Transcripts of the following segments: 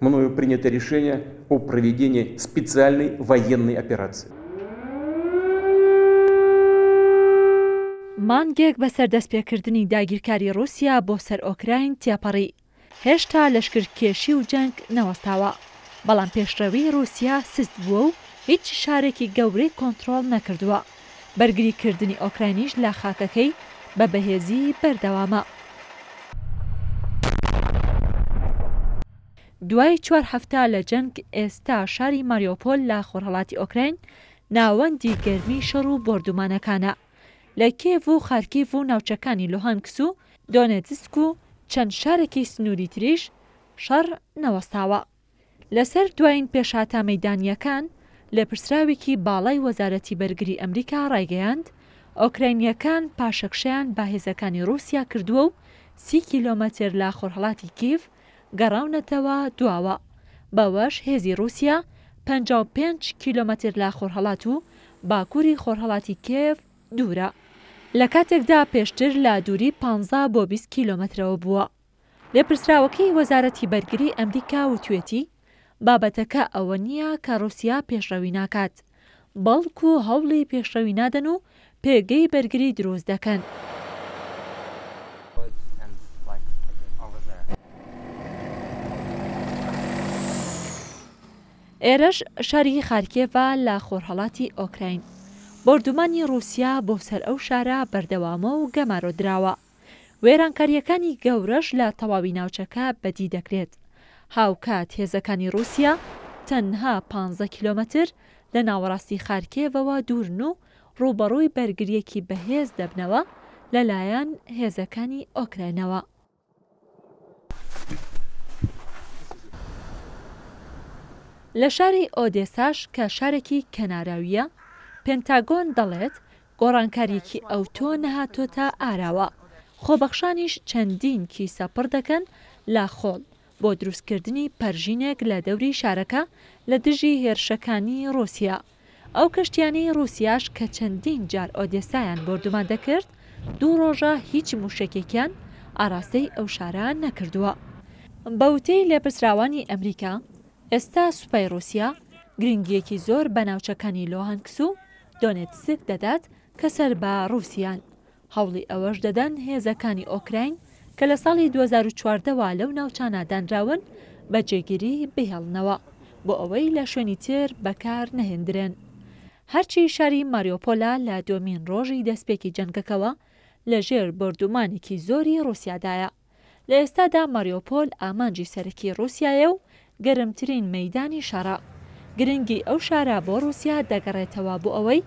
мною принято решение о проведении специальной военной операции. مانگێک بەسەر دەستپێکردنی داگیرکاری رووسیا بۆ سەر ئۆکراین تێپەڕی. هێشتا لەشکرکێشی و جەنگ نەوەستاوە، بەڵام پێشڕەوی رووسیا سست بووە و هیچ شارێکی گەورەی کۆنتڕۆڵ نەکردووە. بەرگریکردنی ئۆکراینیش لە خاکەکەی بە بەهێزی بەردەوامە. دوای 4 هەفتە لە جەنگ ئێستا شاری ماریۆپۆل لە خۆرهەڵاتی ئۆکراین ناوەندی گەرمی شەڕ و بۆردومانەکانە. لە کێڤ و خارکیڤ و ناوچەکانی لوهانکس و دۆنێتسک و چەند شارێکی سنووری تریش شەڕ نەوەستاوە. لەسەر دوایین پێشهاتا مەیدانیەکان لە پرسراوێکی باڵای وەزارەتی بەرگری ئەمریکا ڕایگەیاند ئۆکراینیەکان پاشەکشەیان با هێزەکانی رووسیا کردووە و 30 کیلۆمەتر لە خۆرهەڵاتی کیڤ گەڕاونەتەوە دواوە. بەوەش هێزی رووسیا 55 کیلۆمەتر لە خۆرهەڵات و باکووری خۆرهەڵاتی کێڤ دوورە، لە کاتێکدا پێشتر لە دووری 15 بۆ 20 کیلۆمەترەوە بووە. لە پرسراوەکەی وەزارەتی بەرگری ئەمریکا وتوێتی بابەتەکە ئەوە نییە کە رووسیا پێشڕەوی ناکات، بەڵکو هەوڵی پێشڕەوی نادەن و پێگەی بەرگری دروست دەکەن. ئێرەش شاری خارکێڤە لە خۆرهەڵاتی ئۆکراین. بۆردومانی رووسیا بۆ سەر ئەو شارە بەردەوامە و گەمارۆدراوە. وێرانکاریەکانی گەورەش لە تەواوی ناوچەکە بەدی دەکرێت. هاوکات هێزەکانی رووسیا تەنها 15 کیلۆمەتر لە ناوەڕاستی خارکێڤەوە دوورن و ڕوبەڕووی بەرگریەکی بەهێز دەبنەوە لەلایەن هێزەکانی ئۆکراینەوە. لە شاری ئۆدێساش کە شارێکی کەناراویە، پێنتاگۆن دەڵێت گۆڕانکاریەکی ئەوتۆ نەهاتۆتە ئاراوە. خۆبەخشانیش چەندین کیسە پڕ دەکەن لە خۆڵ بۆ دروستکردنی پەرژینێک لە دەوری شارەکە لە دژی هێرشەکانی رووسیا. ئەو کەشتیانەی رووسیاش کە چەندین جار ئۆدێسایان بۆردومان دەکرد 2 ڕۆژە هیچ موشکێکیان ئاراستەی ئەو شارە نەکردووە. بەوتەی لێپرسراوانی ئەمریکا ئێستا سوپای رووسیا گرنگیەکی زۆر بە ناوچەکانی لۆهانکس و دۆنێتسک دەدات کە سەر بە رووسیان. هەوڵی ئەوەش دەدەن هێزەکانی ئۆکراین کە لە ساڵی 2014ەوە لەو ناوچانە دانراون بە جێگیری بهێڵنەوە بۆ ئەوەی لە شوێنی تر بەکار نەهێندرێن. هەرچی شاری ماریۆپۆلا لە دومین ڕۆژی دەستپێکی جەنگەکەوە لەژێر بۆردومانێکی زۆری رووسیادایە. لە ئێستادا ماریۆپۆل ئامانجی سەرەکی رووسایە و گەرمترین مەیدانی شەڕە. گرنگی ئەو شارە بۆ رووسیا دەگەڕێتەوە بۆ ئەوەی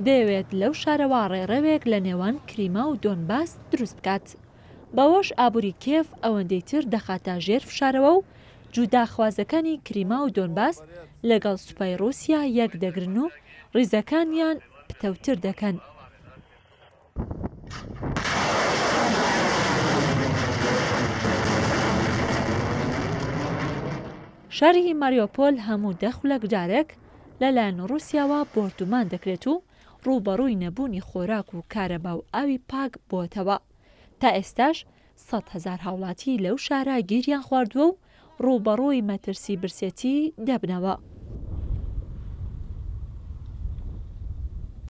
دەیەوێت لەو شارەوە ڕێڕەوێک لە نێوان کریما و دۆنباس دروست بکات. بەوەش ئابووری کێڤ ئەوەندەی تر دەخاتە ژێر فشارەوە و جوداخوازەکانی کریما و دۆنباس لەگەڵ سوپای رووسیا یەک دەگرن و ڕیزەکانیان پتەوتر دەکەن. شاری ماریۆپۆل هەموو دەخولەک جارێک لەلایەن رووسیاوە بۆردومان دەکرێت و ڕوبەڕووی نەبوونی خۆراک و کارەبا و ئاوی پاک بۆتەوە. تا ئێستاش 100,000 هاوڵاتی لەو شارە گیریان خواردووە و ڕوبەڕووی مەترسی برسێتی دەبنەوە.